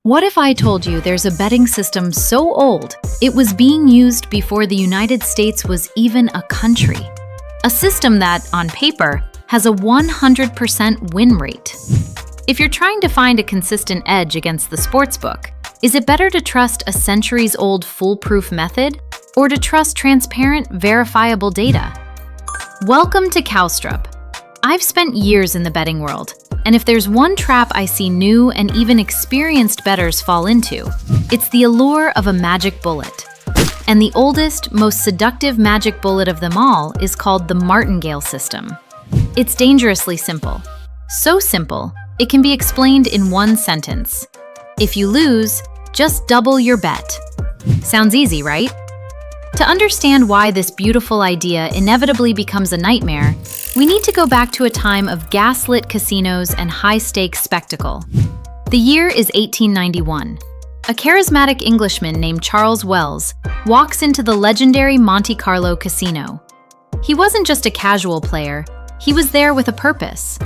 What if I told you there's a betting system so old, it was being used before the United States was even a country? A system that, on paper, has a 100% win rate. If you're trying to find a consistent edge against the sportsbook, is it better to trust a centuries-old foolproof method or to trust transparent, verifiable data? Welcome to Kalstrop. I've spent years in the betting world, and if there's one trap I see new and even experienced bettors fall into, it's the allure of a magic bullet. And the oldest, most seductive magic bullet of them all is called the Martingale system. It's dangerously simple. So simple, it can be explained in one sentence. If you lose, just double your bet. Sounds easy, right? To understand why this beautiful idea inevitably becomes a nightmare, we need to go back to a time of gaslit casinos and high-stakes spectacle. The year is 1891. A charismatic Englishman named Charles Wells walks into the legendary Monte Carlo casino. He wasn't just a casual player, he was there with a purpose.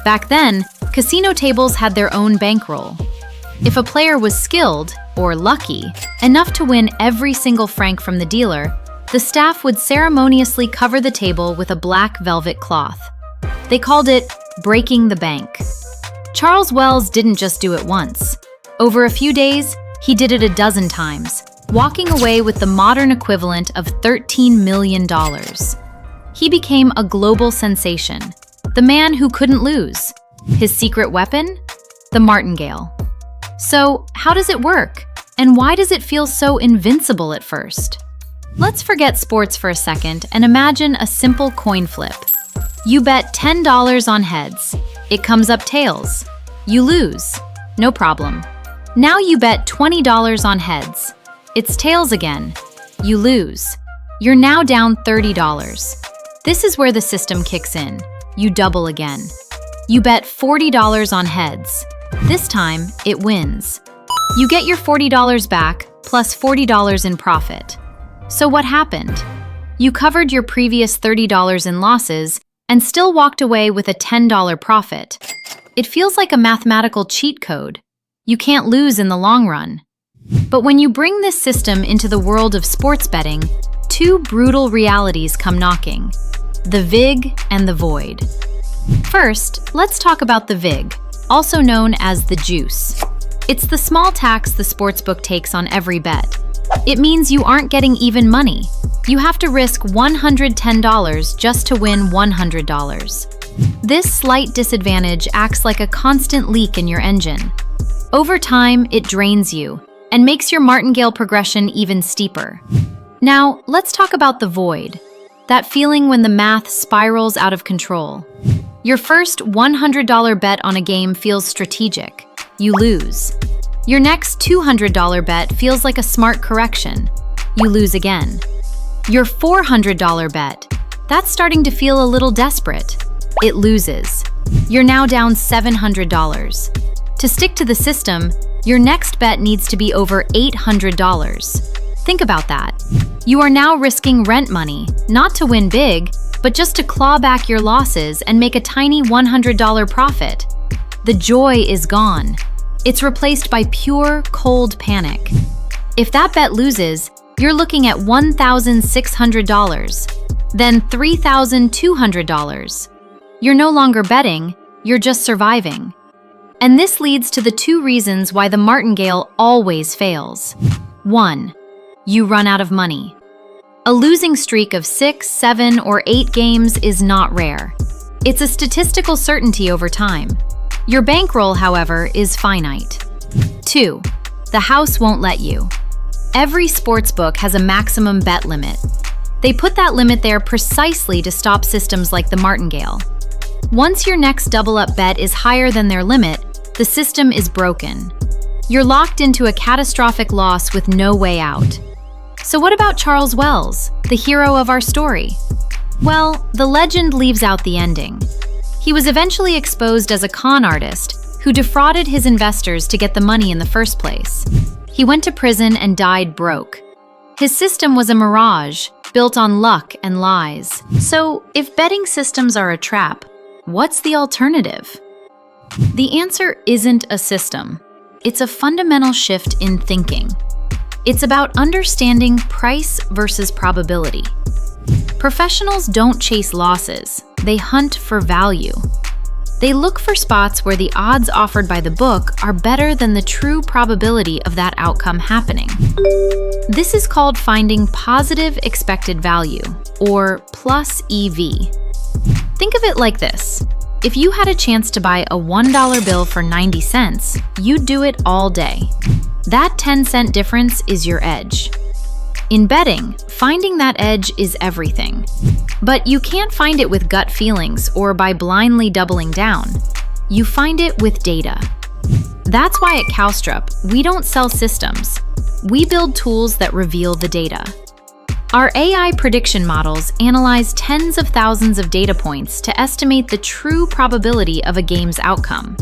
Back then, casino tables had their own bankroll. If a player was skilled, or lucky, enough to win every single franc from the dealer, the staff would ceremoniously cover the table with a black velvet cloth. They called it breaking the bank. Charles Wells didn't just do it once. Over a few days, he did it a dozen times, walking away with the modern equivalent of $13 million. He became a global sensation, the man who couldn't lose. His secret weapon? The Martingale. So, how does it work? And why does it feel so invincible at first? Let's forget sports for a second and imagine a simple coin flip. You bet $10 on heads. It comes up tails. You lose. No problem. Now you bet $20 on heads. It's tails again. You lose. You're now down $30. This is where the system kicks in. You double again. You bet $40 on heads. This time, it wins. You get your $40 back, plus $40 in profit. So what happened? You covered your previous $30 in losses and still walked away with a $10 profit. It feels like a mathematical cheat code. You can't lose in the long run. But when you bring this system into the world of sports betting, two brutal realities come knocking: the VIG and the void. First, let's talk about the VIG, also known as the juice. It's the small tax the sportsbook takes on every bet. It means you aren't getting even money. You have to risk $110 just to win $100. This slight disadvantage acts like a constant leak in your engine. Over time, it drains you and makes your martingale progression even steeper. Now, let's talk about the void, that feeling when the math spirals out of control. Your first $100 bet on a game feels strategic. You lose. Your next $200 bet feels like a smart correction. You lose again. Your $400 bet, that's starting to feel a little desperate. It loses. You're now down $700. To stick to the system, your next bet needs to be over $800. Think about that. You are now risking rent money, not to win big, but just to claw back your losses and make a tiny $100 profit. The joy is gone. It's replaced by pure, cold panic. If that bet loses, you're looking at $1,600, then $3,200. You're no longer betting, you're just surviving. And this leads to the two reasons why the Martingale always fails. 1. You run out of money. A losing streak of 6, 7, or 8 games is not rare. It's a statistical certainty over time. Your bankroll, however, is finite. 2. The house won't let you. Every sportsbook has a maximum bet limit. They put that limit there precisely to stop systems like the Martingale. Once your next double-up bet is higher than their limit, the system is broken. You're locked into a catastrophic loss with no way out. So what about Charles Wells, the hero of our story? Well, the legend leaves out the ending. He was eventually exposed as a con artist who defrauded his investors to get the money in the first place. He went to prison and died broke. His system was a mirage, built on luck and lies. So, if betting systems are a trap, what's the alternative? The answer isn't a system. it's a fundamental shift in thinking. It's about understanding price versus probability. Professionals don't chase losses, they hunt for value. They look for spots where the odds offered by the book are better than the true probability of that outcome happening. This is called finding positive expected value, or plus EV. Think of it like this. If you had a chance to buy a $1 bill for 90 cents, you'd do it all day. That 10-cent difference is your edge. In betting, finding that edge is everything. But you can't find it with gut feelings or by blindly doubling down. You find it with data. That's why at Kalstrop, we don't sell systems. We build tools that reveal the data. Our AI prediction models analyze tens of thousands of data points to estimate the true probability of a game's outcome.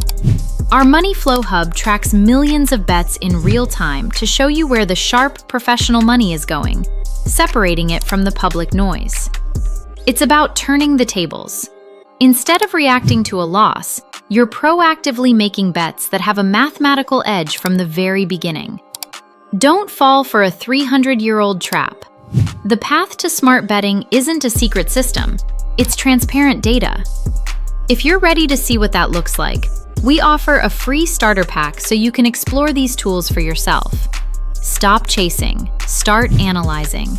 Our Money Flow Hub tracks millions of bets in real time to show you where the sharp professional money is going, separating it from the public noise. It's about turning the tables. Instead of reacting to a loss, you're proactively making bets that have a mathematical edge from the very beginning. Don't fall for a 300-year-old trap. The path to smart betting isn't a secret system, it's transparent data. If you're ready to see what that looks like, we offer a free starter pack so you can explore these tools for yourself. Stop chasing, start analyzing.